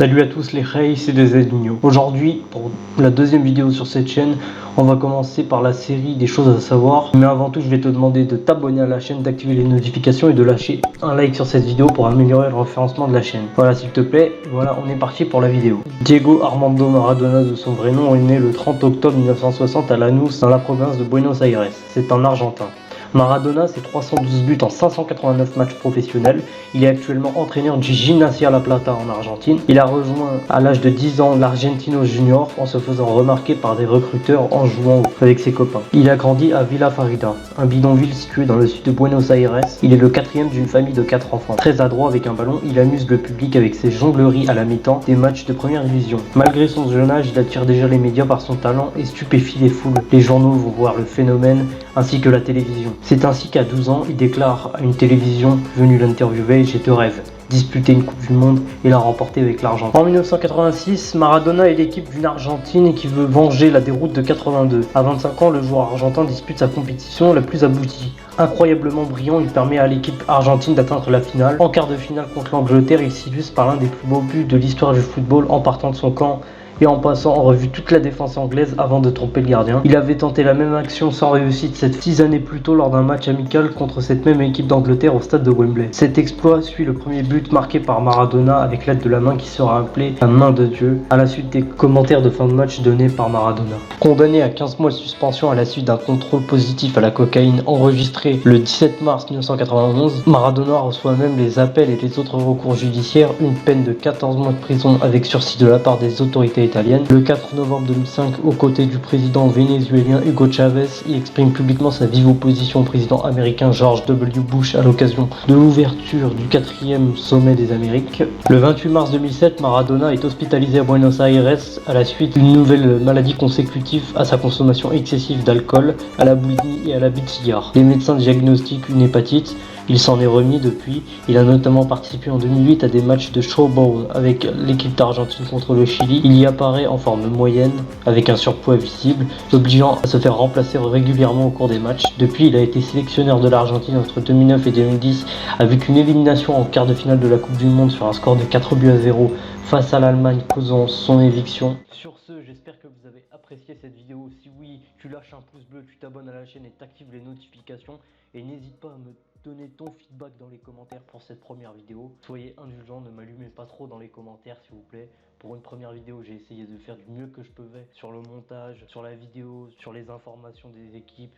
Salut à tous les Rey, c'est Desaligno. Aujourd'hui, pour la deuxième vidéo sur cette chaîne, on va commencer par la série des choses à savoir. Mais avant tout, je vais te demander de t'abonner à la chaîne, d'activer les notifications et de lâcher un like sur cette vidéo pour améliorer le référencement de la chaîne. Voilà, s'il te plaît, voilà, on est parti pour la vidéo. Diego Armando Maradona, de son vrai nom, est né le 30 octobre 1960 à Lanús, dans la province de Buenos Aires. C'est un Argentin. Maradona, c'est 312 buts en 589 matchs professionnels. Il est actuellement entraîneur du Gimnasia La Plata en Argentine. Il a rejoint à l'âge de 10 ans l'Argentinos Junior en se faisant remarquer par des recruteurs en jouant avec ses copains. Il a grandi à Villa Farida, un bidonville situé dans le sud de Buenos Aires. Il est le quatrième d'une famille de 4 enfants. Très adroit avec un ballon, il amuse le public avec ses jongleries à la mi-temps des matchs de première division. Malgré son jeune âge, il attire déjà les médias par son talent et stupéfie les foules. Les journaux vont voir le phénomène ainsi que la télévision. C'est ainsi qu'à 12 ans, il déclare à une télévision venue l'interviewer: j'ai deux rêves, disputer une Coupe du Monde et la remporter avec l'Argentine. En 1986, Maradona est l'équipe d'une Argentine qui veut venger la déroute de 82. À 25 ans, le joueur argentin dispute sa compétition la plus aboutie. Incroyablement brillant, il permet à l'équipe argentine d'atteindre la finale. En quart de finale contre l'Angleterre, il s'illustre par l'un des plus beaux buts de l'histoire du football en partant de son camp et en passant en revue toute la défense anglaise avant de tromper le gardien. Il avait tenté la même action sans réussite 6 années plus tôt lors d'un match amical contre cette même équipe d'Angleterre au stade de Wembley. Cet exploit suit le premier but marqué par Maradona avec l'aide de la main qui sera appelée la main de Dieu à la suite des commentaires de fin de match donnés par Maradona. Condamné à 15 mois de suspension à la suite d'un contrôle positif à la cocaïne enregistré le 17 mars 1991, Maradona reçoit même les appels et les autres recours judiciaires, une peine de 14 mois de prison avec sursis de la part des autorités italienne. Le 4 novembre 2005, aux côtés du président vénézuélien Hugo Chavez, il exprime publiquement sa vive opposition au président américain George W. Bush à l'occasion de l'ouverture du 4e sommet des Amériques. Le 28 mars 2007, Maradona est hospitalisé à Buenos Aires à la suite d'une nouvelle maladie consécutive à sa consommation excessive d'alcool, à la boulimie et à l'abus de cigare. Les médecins diagnostiquent une hépatite. Il s'en est remis depuis. Il a notamment participé en 2008 à des matchs de showball avec l'équipe d'Argentine contre le Chili. Il y apparaît en forme moyenne, avec un surpoids visible, l'obligeant à se faire remplacer régulièrement au cours des matchs. Depuis, il a été sélectionneur de l'Argentine entre 2009 et 2010, avec une élimination en quart de finale de la Coupe du Monde sur un score de 4-0 face à l'Allemagne, causant son éviction. Sur ce, j'espère que vous avez apprécié cette vidéo. Si oui, tu lâches un pouce bleu, tu t'abonnes à la chaîne et t'actives les notifications. Et n'hésite pas à me donner ton feedback dans les commentaires pour cette première vidéo. Soyez indulgents, ne m'allumez pas trop dans les commentaires s'il vous plaît. Pour une première vidéo, j'ai essayé de faire du mieux que je pouvais sur le montage, sur la vidéo, sur les informations des équipes.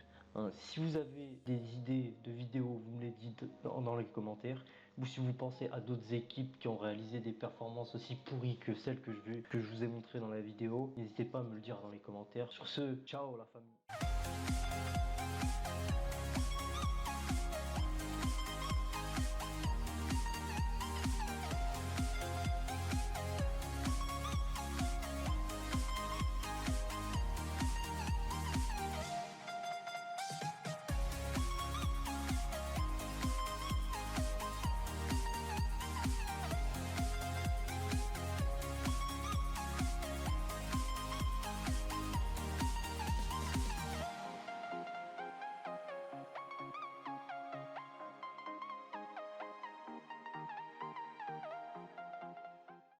Si vous avez des idées de vidéos, vous me les dites dans les commentaires. Ou si vous pensez à d'autres équipes qui ont réalisé des performances aussi pourries que celles que je vous ai montrées dans la vidéo, n'hésitez pas à me le dire dans les commentaires. Sur ce, ciao la famille.